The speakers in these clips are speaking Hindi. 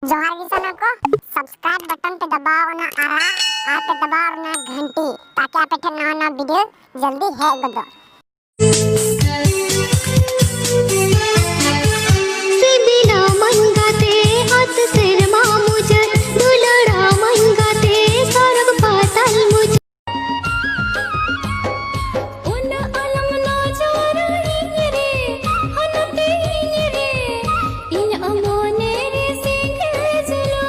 जोहार किसानों को सब्सक्राइब बटन पे दबाओ ना आरा आप पे दबाओ ना घंटी ताकि आप पे नवा नवा वीडियो जल्दी है गदो से बिना मन गाते हाथ सिर मुझे दुलड़ा मन गाते स्वर्ग पाताल मुझे उन अलम ना जोर रे हनते रे इन अमोने रे सिंगे जलो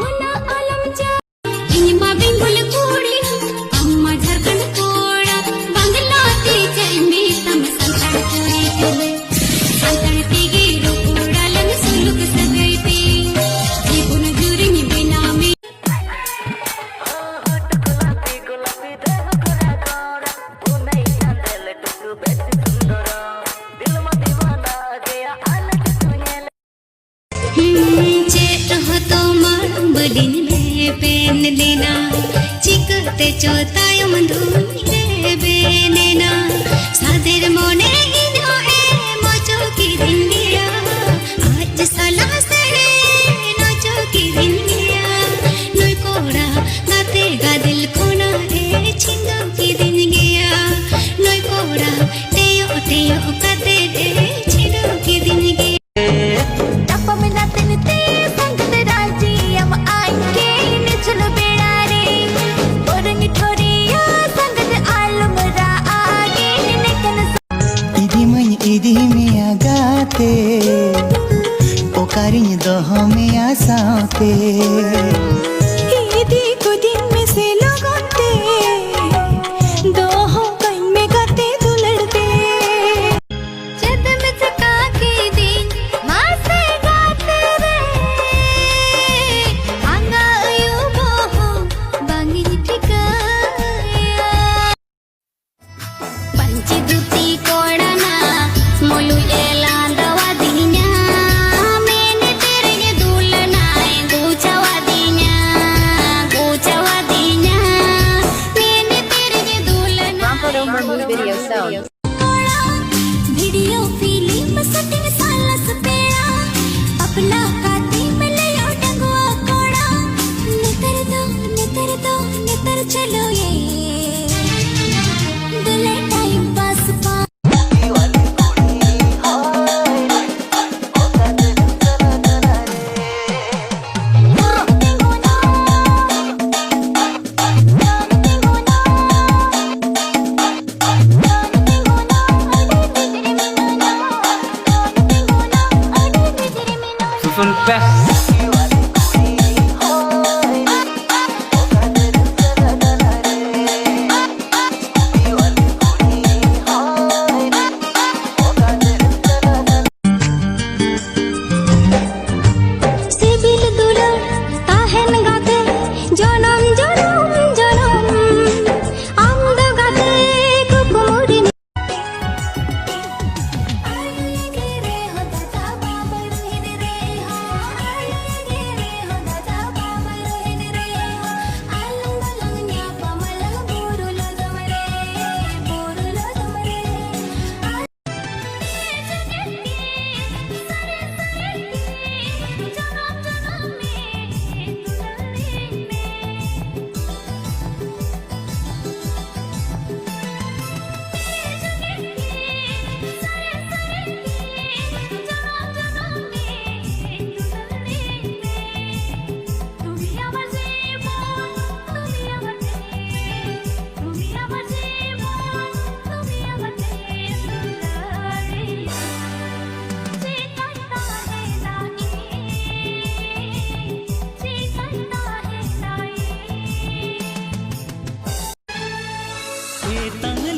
उन अलम जा इन बाबिंगुल कोड़ी अम्मा झारखंड कोड़ा बंगला ते चैमे तम संतड़ कोड़ी चले संतड़ तेगे रोकोड़ा लन सुलुक सगैते जीवन जुरिन बिना में चेत हो तो मार बलिन ले पेन लेना चिकते चोताय मंधुन ले बेनेना सादेर मोने हिनो ए मोचो की दिन गया आज सला सरे नोचो की दिन गया नोय कोड़ा गाते गादिल कोना रे छिंदो की दिन गया नोय कोड़ा टेयो टेयो काते रे छिंदो की दिन गया इदी में आगाते ओकारिन दोह में आसाते इदी को दिन में से लगाते दोह कहीं में गाते दुलड़ते जद में चका के दिन मां से गाते रे आंगा यो बोहो बांगी ठिकाया पंची दुती कोड़ना मोलू एला दवा दिन्या मैंने तेरे ये दुलना गोचवा दिन्या मैंने तेरे ये दुलना वीडियो फिल्म शूटिंग साला सपेड़ा अपना काती में ले आओ डंगवा कोड़ा नेतर चलो ये दुले टाइम पास पा Susun best. सिबिल दुलड़ ताहेन गाते जनम जनम जनम आमद गाते कुकुरी गे रे हो दादा बाबा रोहिन रे हो गे रे हो दादा बाबा रोहिन रे हो आलंग बलंग न्या पमलंग बोरुलो जमरे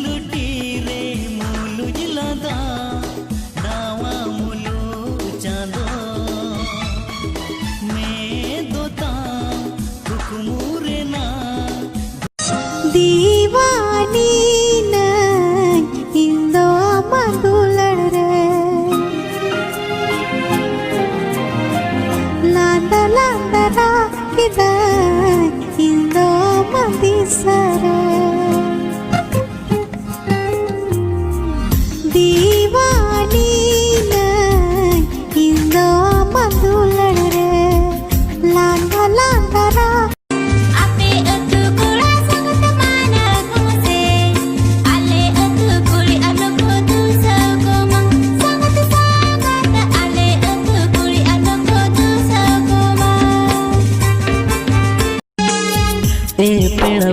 लुटी रे मुलु जिलादा दावा मुलु चांदो मैं दोता हुकुमुरे ना दीवानी नहीं इंदो अम्मा दुलड़ रे लांदा लांदा रा किदाई इंदो अम्मा दिसरे दीवानी नहीं इंदो अम्मा दुलड़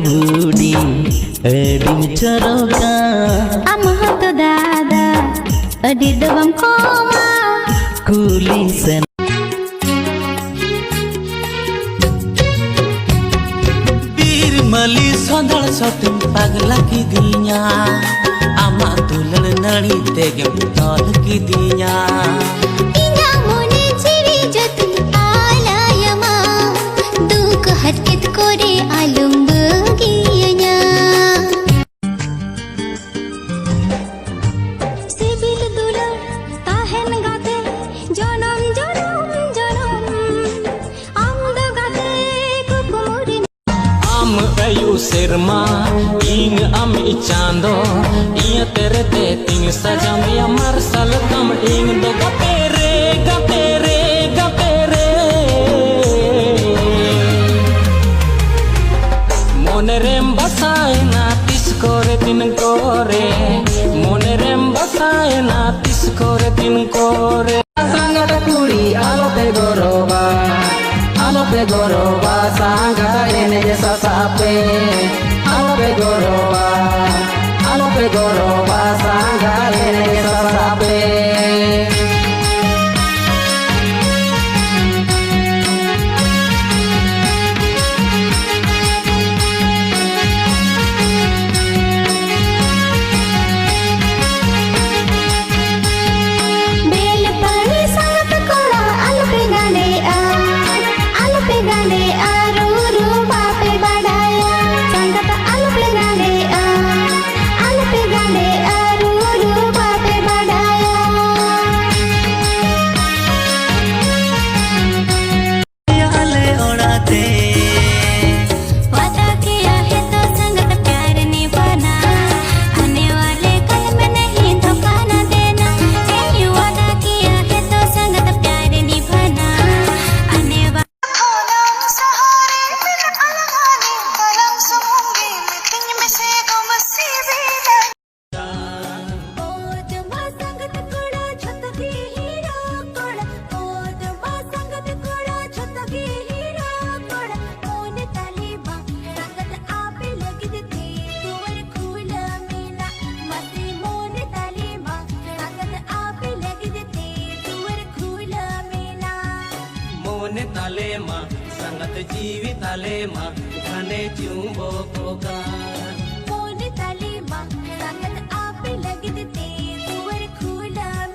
बुडी अडिम चरोका am hoto dada adi dobam koma Quli sen बीरमली सोंदल सोटिंग पगला की दिया आमा दुलन नड़ी तेगे तोल की दिया इना मोने जीवी जतन आलायमा दुख हटकेत कोरे आलम बगियanya सिबिल दुलर ताहेन गाते जनम जनम जनम आमद गाते कुकुमुरी आम अयु सिरमा इंग आम चांदो इया तेरे ते तिंग सजम या मार्शल कम इंग दो गपेरे गपेरे गपेरे मोने रेम बसाए ना तिस कोरे दिन कोरे मोने रेम बसाए ना तिस कोरे दिन कोरे संगत कुड़ी आलो पे गoroba sanggata ene jasa sape alo pe goroba sanggata ene jasa sape मोने ताले मा संगत जीवी ताले मा घने चुंबो कोका